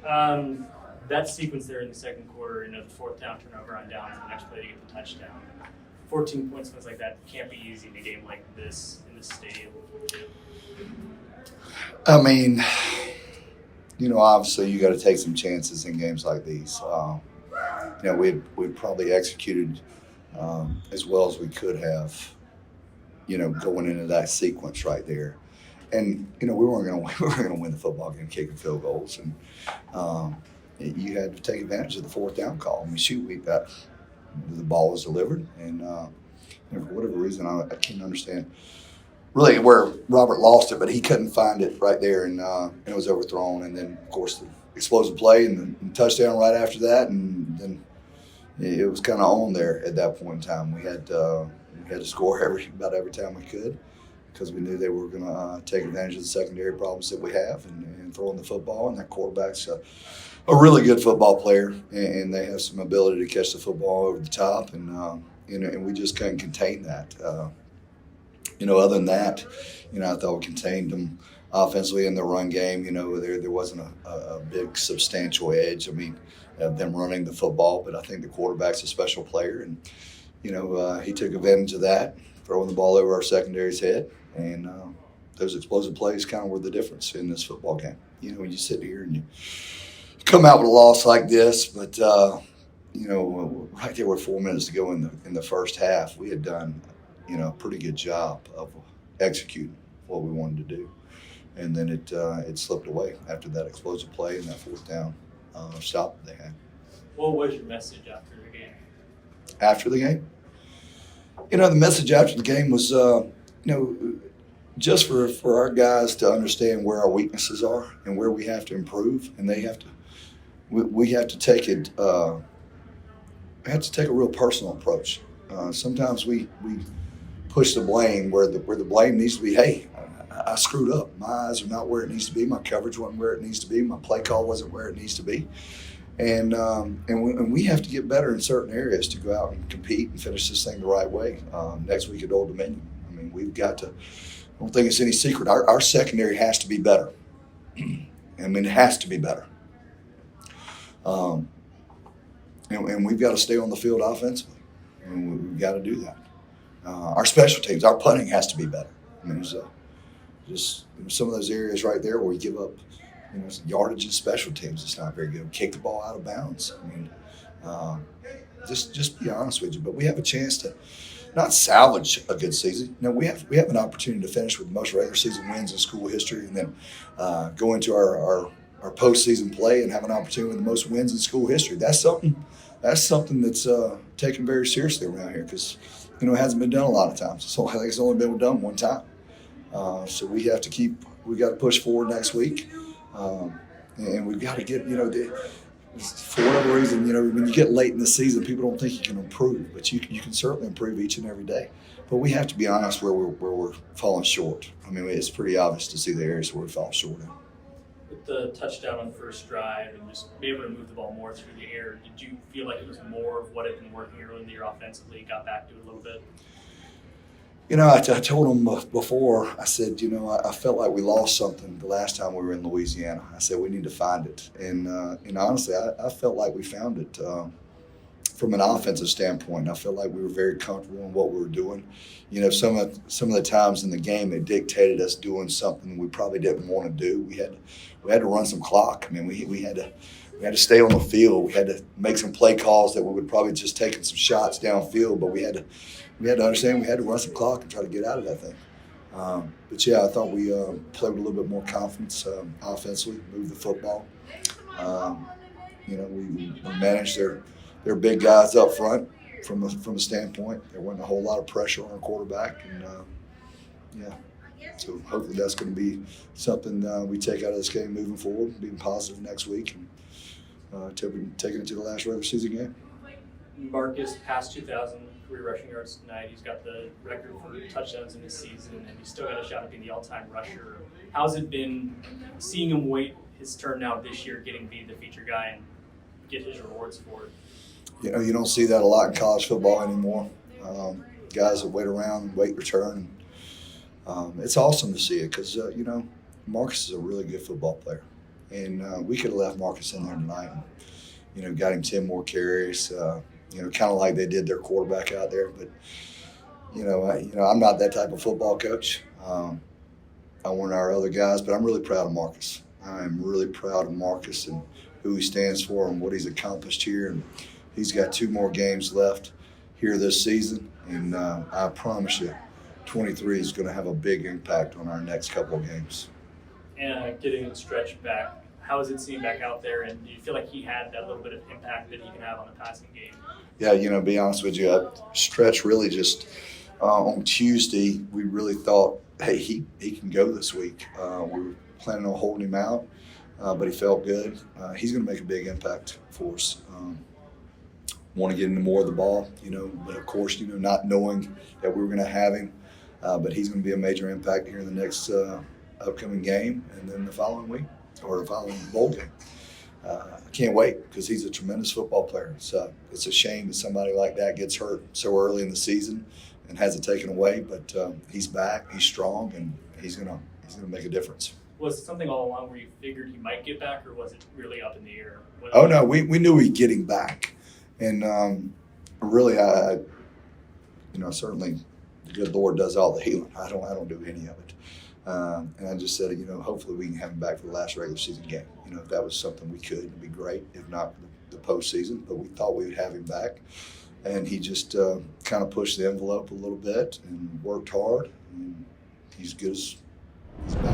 That sequence there in the second quarter, the fourth down turnover on downs, the next play to get the touchdown. 14 points, things like that can't be easy in a game like this in this stadium. I mean, obviously you got to take some chances in games like these. We probably executed as well as we could have, going into that sequence right there. And, we weren't going to win the football game kicking field goals. And you had to take advantage of the fourth down call. I mean, the ball was delivered. And for whatever reason, I can't understand really where Robert lost it, but he couldn't find it right there. And it was overthrown. And then, of course, the explosive play and the touchdown right after that. And then it was kind of on there at that point in time. We had to score about every time we could, because we knew they were going to take advantage of the secondary problems that we have and throwing the football. And that quarterback's a really good football player, and they have some ability to catch the football over the top. And and we just couldn't contain that. Other than that, I thought we contained them offensively in the run game. There wasn't a big substantial edge. I mean, them running the football, but I think the quarterback's a special player, and he took advantage of that, throwing the ball over our secondary's head. And those explosive plays kind of were the difference in this football game. When you sit here and you come out with a loss like this, but right there with 4 minutes to go in the first half, we had done a pretty good job of executing what we wanted to do, and then it slipped away after that explosive play and that fourth down stop that they had. What was your message after the game? After the game, the message after the game was just for our guys to understand where our weaknesses are and where we have to improve, and we have to take it. We have to take a real personal approach. Sometimes we push the blame where the blame needs to be. Hey, I screwed up. My eyes are not where it needs to be. My coverage wasn't where it needs to be. My play call wasn't where it needs to be. And we have to get better in certain areas to go out and compete and finish this thing the right way next week at Old Dominion. I mean, we've got to. I don't think it's any secret. Our secondary has to be better. I mean, it has to be better. And we've got to stay on the field offensively. And we've got to do that. Our special teams, our punting has to be better. I mean, there's just some of those areas right there where we give up yardage in special teams. It's not very good. We kick the ball out of bounds. I mean, just be honest with you. But we have a chance to not salvage a good season. We have an opportunity to finish with the most regular season wins in school history, and then go into our postseason play and have an opportunity with the most wins in school history. That's something that's taken very seriously around here, because it hasn't been done a lot of times. So I think it's only been done one time. So we got to push forward next week, and we've got to get for whatever reason, when you get late in the season, people don't think you can improve, but you can certainly improve each and every day. But we have to be honest where we're falling short. I mean, it's pretty obvious to see the areas where we fall short in. With the touchdown on the first drive and just be able to move the ball more through the air, did you feel like it was more of what had been working early in the year offensively, got back to it a little bit? I told them before, I said, I felt like we lost something the last time we were in Louisiana. I said, we need to find it. And honestly, I felt like we found it from an offensive standpoint. I felt like we were very comfortable in what we were doing. Some of the times in the game, it dictated us doing something we probably didn't want to do. We had to run some clock. I mean, we had to stay on the field. We had to make some play calls that we would probably just taking some shots downfield, but we had to understand we had to run some clock and try to get out of that thing. But yeah, I thought we played with a little bit more confidence offensively, moved the football. We managed their big guys up front from a standpoint. There wasn't a whole lot of pressure on our quarterback, and so hopefully that's going to be something we take out of this game moving forward, being positive next week, and taking it to the last regular season game. Marcus passed 2,000 career rushing yards tonight. He's got the record for touchdowns in this season, and he's still got a shot at being the all-time rusher. How's it been seeing him wait his turn now this year, getting to be the feature guy and get his rewards for it? You don't see that a lot in college football anymore. Guys that wait around, wait return. It's awesome to see it because, Marcus is a really good football player. and we could have left Marcus in there tonight. And, got him 10 more carries. Kind of like they did their quarterback out there. But I'm not that type of football coach. I want our other guys, but I'm really proud of Marcus. I'm really proud of Marcus and who he stands for and what he's accomplished here. And he's got 2 more games left here this season, and I promise you, 23 is going to have a big impact on our next couple of games. And getting stretched back, how is it seeing back out there, and do you feel like he had that little bit of impact that he can have on the passing game? Yeah, be honest with you, Stretch really just on Tuesday, we really thought, hey, he can go this week. We were planning on holding him out, but he felt good. He's going to make a big impact for us. Want to get into more of the ball, but of course, not knowing that we were going to have him, but he's going to be a major impact here in the next upcoming game and then the following week or the following bowl game. I can't wait because he's a tremendous football player. So it's a shame that somebody like that gets hurt so early in the season and has it taken away, but he's back, he's strong, and he's gonna make a difference. Was it something all along where you figured he might get back, or was it really up in the air? Oh no, we knew he'd get him back, and really, I certainly the good Lord does all the healing. I don't do any of it, and I just said, hopefully we can have him back for the last regular season game. If that was something we could, it'd be great. If not, the postseason. But we thought we would have him back. And he just kind of pushed the envelope a little bit and worked hard. And he's good as he's back.